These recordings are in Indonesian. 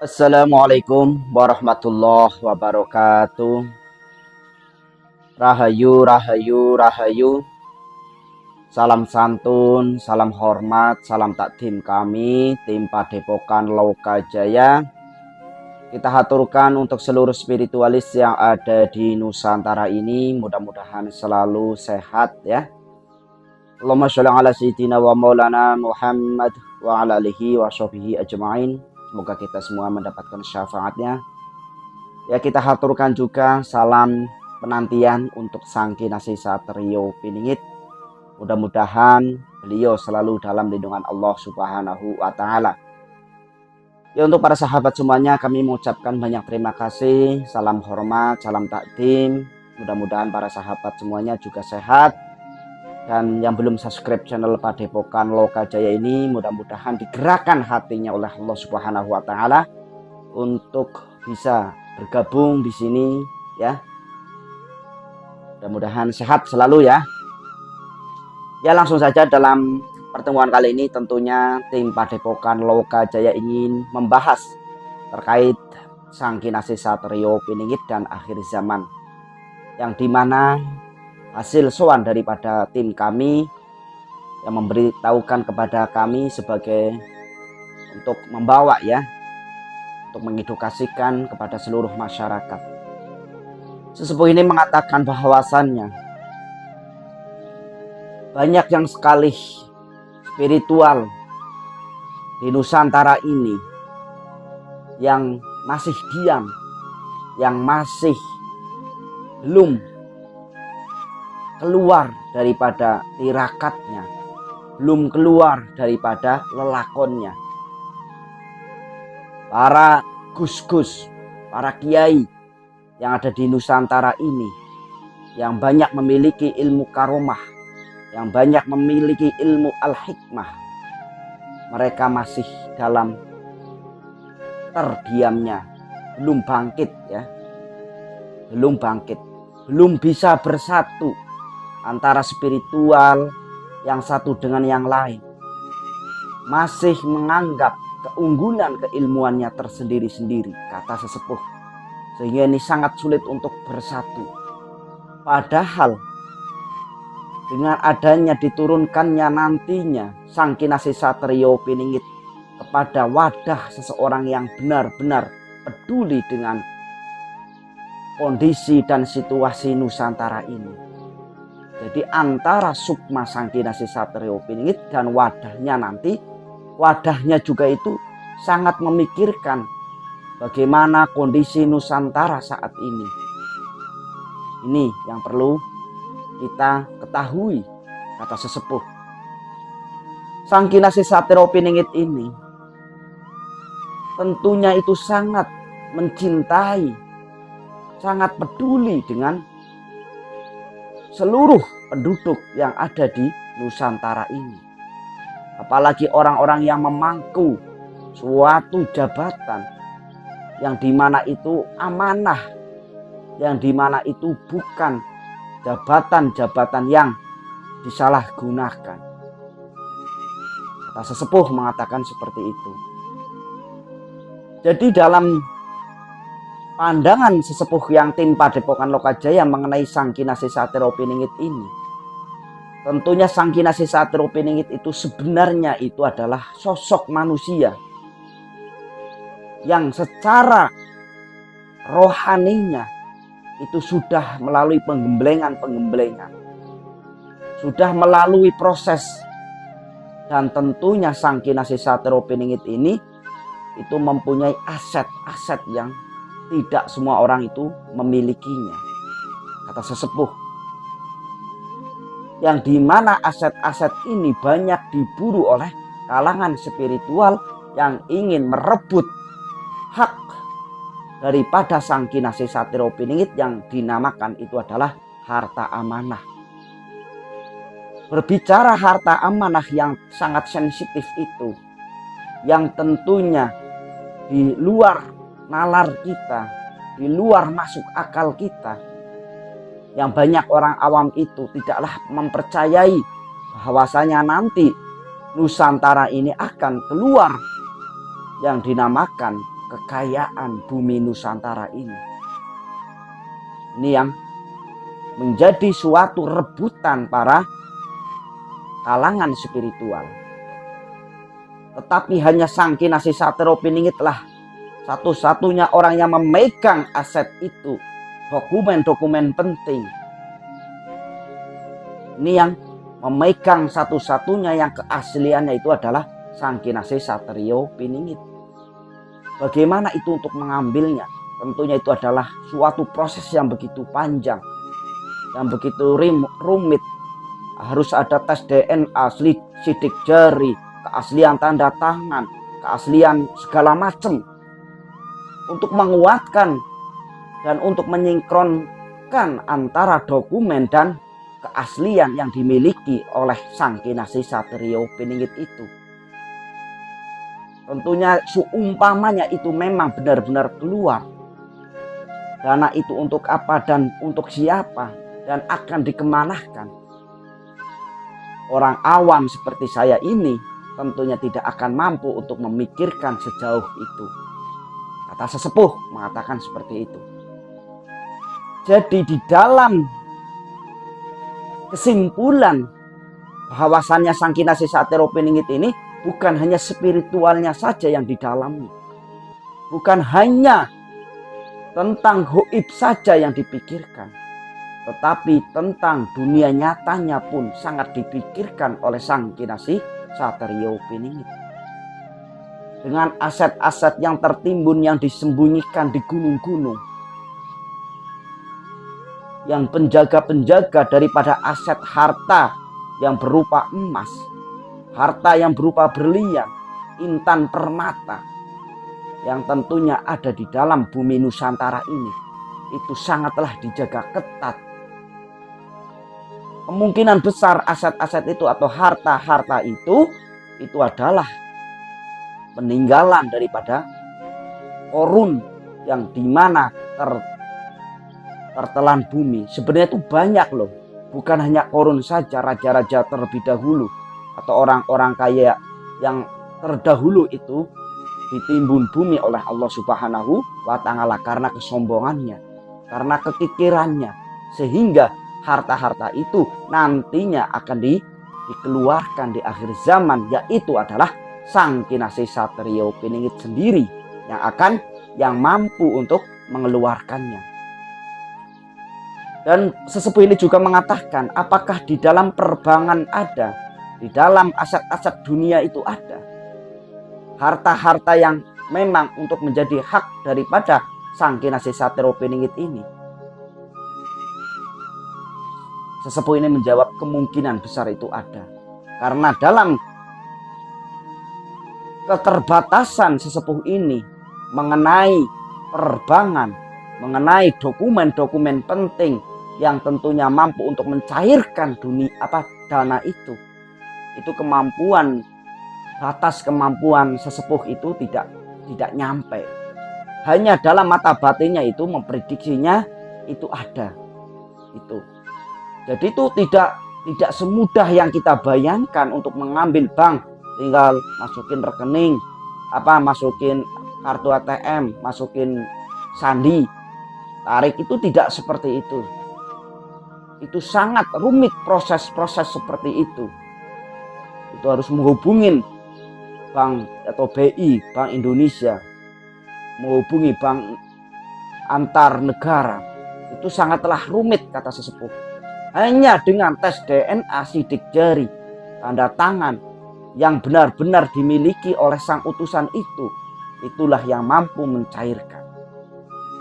Assalamualaikum warahmatullahi wabarakatuh. Rahayu, rahayu, rahayu. Salam santun, salam hormat, salam takdim kami, tim Padepokan Lokajaya. Kita haturkan untuk seluruh spiritualis yang ada di Nusantara ini. Mudah-mudahan selalu sehat ya. Allahumma sholli ala sayyidina wa maulana Muhammad wa ala alihi wa sahbihi ajma'in. Semoga kita semua mendapatkan syafaatnya. Ya, kita haturkan juga salam penantian untuk Sang Kinasih Satrio Piningit. Mudah-mudahan beliau selalu dalam lindungan Allah Subhanahu wa Ta'ala. Ya, untuk para sahabat semuanya kami mengucapkan banyak terima kasih. Salam hormat, salam takdim. Mudah-mudahan para sahabat semuanya juga sehat. Dan yang belum subscribe channel Padepokan Lokajaya ini, mudah-mudahan digerakkan hatinya oleh Allah Subhanahu wa Ta'ala untuk bisa bergabung di sini ya. Mudah-mudahan sehat selalu ya. Ya, langsung saja dalam pertemuan kali ini tentunya tim Padepokan Lokajaya ingin membahas terkait Sang Kinasih Satrio Piningit dan akhir zaman, yang dimana hasil sowan daripada tim kami yang memberitahukan kepada kami sebagai untuk membawa ya, untuk mengedukasikan kepada seluruh masyarakat. Sesepuh ini mengatakan bahwasannya banyak yang sekali spiritual di Nusantara ini yang masih diam, yang masih belum keluar daripada tirakatnya, belum keluar daripada lelakonnya. Para gus-gus, para kiai yang ada di Nusantara ini, yang banyak memiliki ilmu karomah, yang banyak memiliki ilmu al-hikmah, mereka masih dalam terdiamnya, belum bangkit ya, belum bangkit, belum bisa bersatu antara spiritual yang satu dengan yang lain, masih menganggap keunggulan keilmuannya tersendiri-sendiri, kata sesepuh, sehingga ini sangat sulit untuk bersatu. Padahal dengan adanya diturunkannya nantinya Sang Kinasih Satrio Piningit kepada wadah seseorang yang benar-benar peduli dengan kondisi dan situasi Nusantara ini. Jadi antara sukma Sang Kinasih Satrio Piningit dan wadahnya nanti, wadahnya juga itu sangat memikirkan bagaimana kondisi Nusantara saat ini. Ini yang perlu kita ketahui, kata sesepuh. Sang Kinasih Satrio Piningit ini tentunya itu sangat mencintai, sangat peduli dengan seluruh penduduk yang ada di Nusantara ini. Apalagi orang-orang yang memangku suatu jabatan yang dimana itu amanah, yang dimana itu bukan jabatan-jabatan yang disalahgunakan. Kata sesepuh mengatakan seperti itu. Jadi dalam pandangan sesepuh yang tim Padepokan Lokajaya mengenai Sang Kinasih Satrio Piningit ini, tentunya Sang Kinasih Satrio Piningit itu sebenarnya itu adalah sosok manusia yang secara rohaninya itu sudah melalui penggemblengan, sudah melalui proses, dan tentunya Sang Kinasih Satrio Piningit ini itu mempunyai aset-aset yang tidak semua orang itu memilikinya, kata sesepuh, yang dimana aset-aset ini banyak diburu oleh kalangan spiritual yang ingin merebut hak daripada Sang Kinasih Satrio Piningit yang dinamakan itu adalah harta amanah. Berbicara harta amanah yang sangat sensitif itu, yang tentunya di luar nalar kita, di luar masuk akal kita, yang banyak orang awam itu tidaklah mempercayai bahwasanya nanti Nusantara ini akan keluar yang dinamakan kekayaan bumi Nusantara ini. Ini yang menjadi suatu rebutan para kalangan spiritual. Tetapi hanya Sang Kinasih Satrio Piningitlah satu-satunya orang yang memegang aset itu, dokumen-dokumen penting. Ini yang memegang satu-satunya yang keasliannya itu adalah Sang Kinasih Satrio Piningit. Bagaimana itu untuk mengambilnya? Tentunya itu adalah suatu proses yang begitu panjang, yang begitu rumit. Harus ada tes DNA, sidik jari, keaslian tanda tangan, keaslian segala macam. Untuk menguatkan dan untuk menyingkronkan antara dokumen dan keaslian yang dimiliki oleh Sang Kinasih Satrio Piningit itu. Tentunya seumpamanya itu memang benar-benar keluar, dana itu untuk apa dan untuk siapa dan akan dikemanakan. Orang awam seperti saya ini tentunya tidak akan mampu untuk memikirkan sejauh itu. Kata sesepuh mengatakan seperti itu. Jadi di dalam kesimpulan bahwasannya Sang Kinasih Satrio Piningit ini bukan hanya spiritualnya saja yang didalami. Bukan hanya tentang gaib saja yang dipikirkan, tetapi tentang dunia nyatanya pun sangat dipikirkan oleh Sang Kinasih Satrio Piningit. Dengan aset-aset yang tertimbun, yang disembunyikan di gunung-gunung, yang penjaga-penjaga daripada aset harta yang berupa emas, harta yang berupa berlian, intan permata, yang tentunya ada di dalam bumi Nusantara ini, itu sangatlah dijaga ketat. Kemungkinan besar aset-aset itu atau harta-harta itu adalah peninggalan daripada korun yang dimana tertelan bumi. Sebenarnya itu banyak loh, bukan hanya korun saja, raja-raja terlebih dahulu atau orang-orang kaya yang terdahulu itu ditimbun bumi oleh Allah Subhanahu wa Ta'ala karena kesombongannya, karena kekikirannya, sehingga harta-harta itu nantinya akan dikeluarkan di akhir zaman, yaitu adalah Sang Kinasih Satrio Piningit sendiri yang mampu untuk mengeluarkannya. Dan sesepuh ini juga mengatakan, apakah di dalam perbankan ada, di dalam aset-aset dunia itu ada harta-harta yang memang untuk menjadi hak daripada Sang Kinasih Satrio Piningit ini? Sesepuh ini menjawab kemungkinan besar itu ada. Karena dalam keterbatasan sesepuh ini mengenai perbankan, mengenai dokumen-dokumen penting yang tentunya mampu untuk mencairkan dana itu kemampuan, batas kemampuan sesepuh itu tidak nyampe. Hanya dalam mata batinnya itu memprediksinya itu ada. Itu. Jadi itu tidak semudah yang kita bayangkan untuk mengambil bank, tinggal masukin rekening, masukin kartu ATM, masukin sandi, tarik, itu tidak seperti itu. Itu sangat rumit proses-proses seperti itu. Itu harus menghubungin bank atau BI, Bank Indonesia, menghubungi bank antar negara. Itu sangatlah rumit, kata sesepuh. Hanya dengan tes DNA, sidik jari, tanda tangan yang benar-benar dimiliki oleh sang utusan itu, itulah yang mampu mencairkan,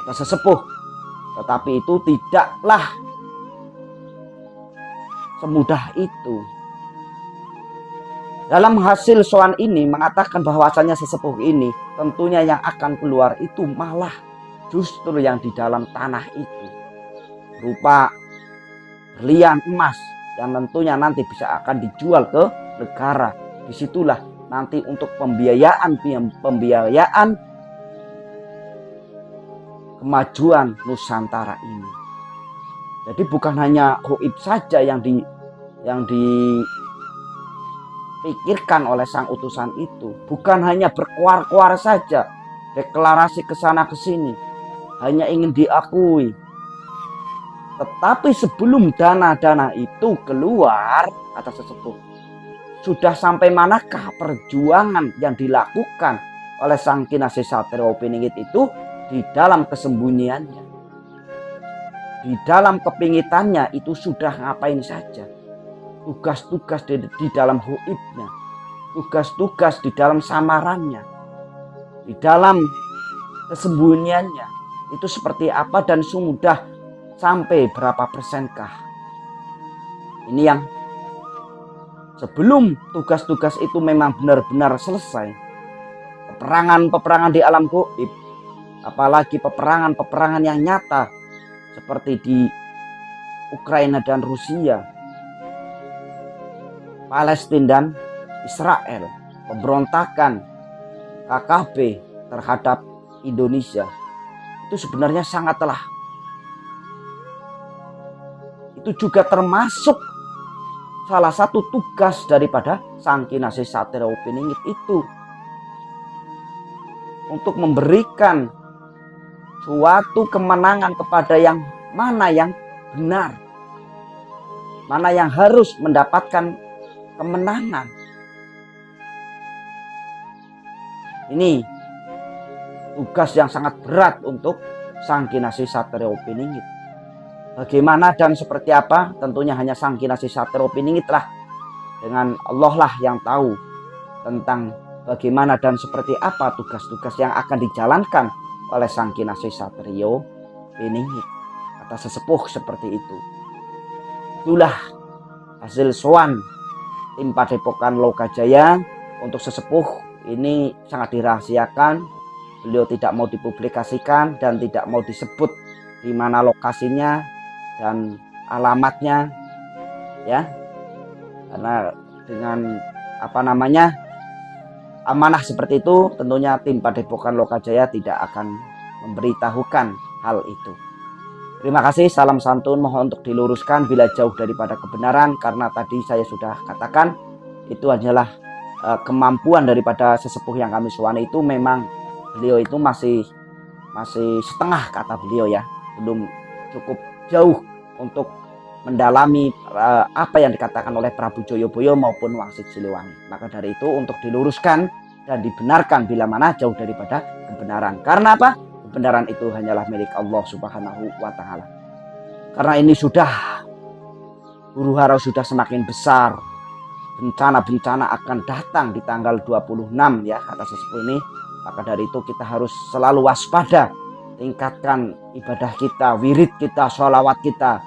kata sesepuh. Tetapi itu tidaklah semudah itu. Dalam hasil soal ini mengatakan bahwasanya sesepuh ini tentunya yang akan keluar itu malah justru yang di dalam tanah itu, berupa berlian, emas, yang tentunya nanti bisa akan dijual ke negara. Disitulah nanti untuk pembiayaan kemajuan Nusantara ini. Jadi bukan hanya gaib saja yang dipikirkan oleh sang utusan itu, bukan hanya berkuar-kuar saja, deklarasi ke sana ke sini, hanya ingin diakui. Tetapi sebelum dana-dana itu keluar, kata sesepuh, sudah sampai manakah perjuangan yang dilakukan oleh Sang Kinasih Satrio Piningit itu di dalam kesembunyiannya, di dalam kepingitannya itu sudah ngapain saja. Tugas-tugas di dalam huibnya, tugas-tugas di dalam samarannya, di dalam kesembunyiannya itu seperti apa dan sudah sampai berapa persenkah. Ini yang sebelum tugas-tugas itu memang benar-benar selesai, peperangan-peperangan di alam gaib, apalagi peperangan-peperangan yang nyata seperti di Ukraina dan Rusia, Palestina dan Israel, pemberontakan KKB terhadap Indonesia, itu sebenarnya sangatlah, itu juga termasuk salah satu tugas daripada Sang Kinasih Satrio Piningit itu, untuk memberikan suatu kemenangan kepada yang mana yang benar, mana yang harus mendapatkan kemenangan. Ini tugas yang sangat berat untuk Sang Kinasih Satrio Piningit. Bagaimana dan seperti apa, tentunya hanya Sang Kinasih Satrio Piningit lah, dengan Allah lah yang tahu tentang bagaimana dan seperti apa tugas-tugas yang akan dijalankan oleh Sang Kinasih Satrio Piningit. Kata sesepuh seperti itu. Itulah hasil sowan tim Padepokan Lokajaya untuk sesepuh ini sangat dirahasiakan. Beliau tidak mau dipublikasikan dan tidak mau disebut di mana lokasinya dan alamatnya, ya, karena dengan amanah seperti itu, tentunya tim Padepokan Lokajaya tidak akan memberitahukan hal itu. Terima kasih, salam santun, mohon untuk diluruskan bila jauh daripada kebenaran, karena tadi saya sudah katakan itu adalah kemampuan daripada sesepuh yang kami suwani itu. Memang beliau itu masih setengah, kata beliau, ya, belum cukup jauh untuk mendalami apa yang dikatakan oleh Prabu Joyoboyo maupun Wangsit Siliwangi. Maka dari itu untuk diluruskan dan dibenarkan bila mana jauh daripada kebenaran. Karena apa? Kebenaran itu hanyalah milik Allah Subhanahu wa Ta'ala. Karena ini sudah huru-hara sudah semakin besar, bencana-bencana akan datang di tanggal 26, ya, kata sesepuh ini. Maka dari itu kita harus selalu waspada, tingkatkan ibadah kita, wirid kita, sholawat kita,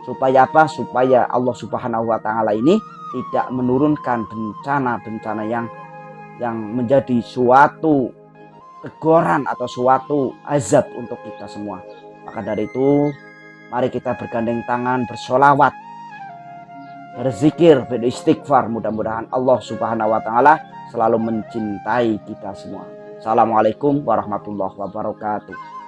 supaya apa? Supaya Allah Subhanahu wa Ta'ala ini tidak menurunkan bencana-bencana yang menjadi suatu teguran atau suatu azab untuk kita semua. Maka dari itu mari kita bergandeng tangan, bersolawat, berzikir, beristighfar. Mudah-mudahan Allah Subhanahu wa Ta'ala selalu mencintai kita semua. Assalamualaikum warahmatullahi wabarakatuh.